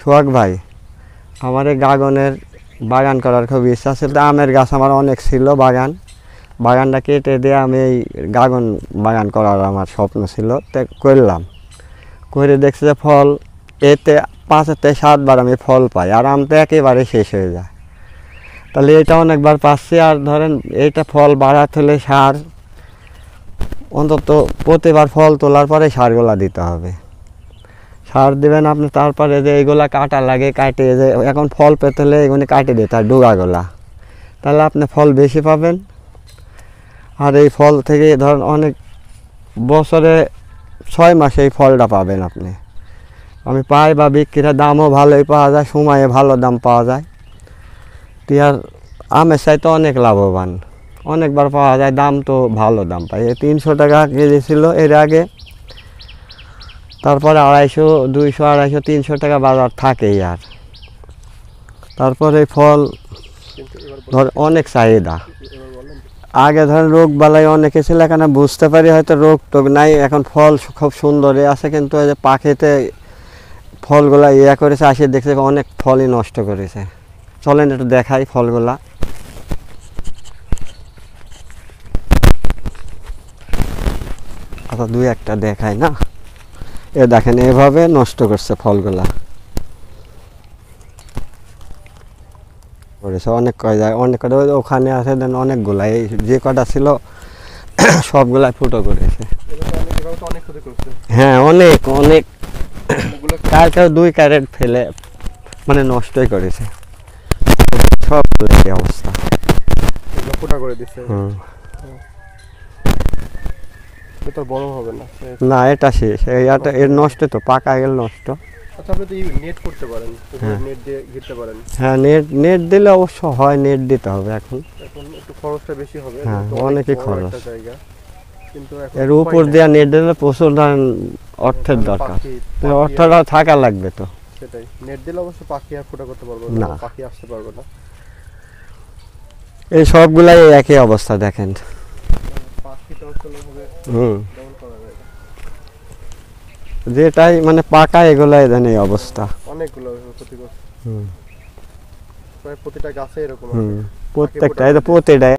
সোহাগ ভাই, আমার এই গাগনের বাগান করার খুব ইচ্ছা ছিল। আমের গাছ আমার অনেক ছিল, বাগানটা কেটে দিয়ে আমি এই গাগন বাগান করার আমার স্বপ্ন ছিল। তো করলাম, করে দেখছি যে ফল এতে 5 থেকে 7 বার আমি ফল পাই, আর আম তো একেবারে শেষ হয়ে যায়। তাহলে এটা অনেকবার পাচ্ছি। আর ধরেন এইটা ফল বাড়াতে হলে সার অন্তত প্রতিবার ফল তোলার পরে সারগুলা দিতে হবে। সার দেবেন আপনি, তারপরে যে এইগুলা কাটা লাগে, কাটে যে এখন ফল পেতে হলে এগুলি কাটে দিতে হয় ডুগাগুলা, তাহলে আপনি ফল বেশি পাবেন। আর এই ফল থেকে ধরেন অনেক বছরে 6 মাসে এই ফলটা পাবেন আপনি। আমি পাই বা বিক্রির দামও ভালোই পাওয়া যায়, সময়ে ভালো দাম পাওয়া যায়। আর আমের চাইতে অনেক লাভবান, অনেকবার পাওয়া যায়, দাম তো ভালো দাম পাই। 300 টাকা কেজি ছিল এর আগে, তারপরে 250, 200, 250, 300 টাকা বাজার থাকেই। আর তারপরে ফল ধর অনেক চাহিদা। আগে ধরেন রোগ বালাই অনেকে ছিল, এখানে বুঝতে পারি হয়তো রোগ টোগ নাই, এখন ফল খুব সুন্দরই আছে। কিন্তু ওই যে পাখিতে ফলগুলা করেছে, আসে দেখছে অনেক ফলই নষ্ট করেছে। চলেন একটু দেখাই ফলগুলা। আচ্ছা 2-1টা দেখাই না, এ দেখেন এভাবে নষ্ট করছে ফলগুলা করেছে। অনেক অনেক কটা ওখানে আছে, দেন অনেকগুলা এই যে কটা ছিল সবগুলাই ফুটো করেছে। হ্যাঁ অনেক অনেক, কেউ 2 ক্যারেট ফেলে মানে নষ্টই করেছে সব অবস্থা, ফুটা করে দিচ্ছে। এটা বড় হবে না, না এটা শেষ, এইটা এর নষ্ট তো পাকা গেল নষ্ট। আচ্ছা আপনি তো নেট করতে পারেন, নেট দিয়ে ঘিরতে পারেন। হ্যাঁ নেট দিলে অবশ্য হয়, নেট দিতে হবে। এখন একটু খরচটা বেশি হবে, হ্যাঁ অনেকই খরচ। কিন্তু এর উপর দিয়ে নেট দিলে প্রচুর অর্থের দরকার, অর্থটা থাকা লাগবে তো। সেটাই, নেট দিলে অবশ্য পাখি আর ফুটা করতে পারবে না, পাখি আসতে পারবে না। এই সবগুলাই একই অবস্থা দেখেন। পাখিটাও চলে হবে ডাউন করা যায়, যেটাই মানে পাকা এগুলাই দেন এই অবস্থা। অনেকগুলো ক্ষতিগ্রস্ত, প্রায় প্রতিটা গাছে এরকম প্রত্যেকটা প্রতিটা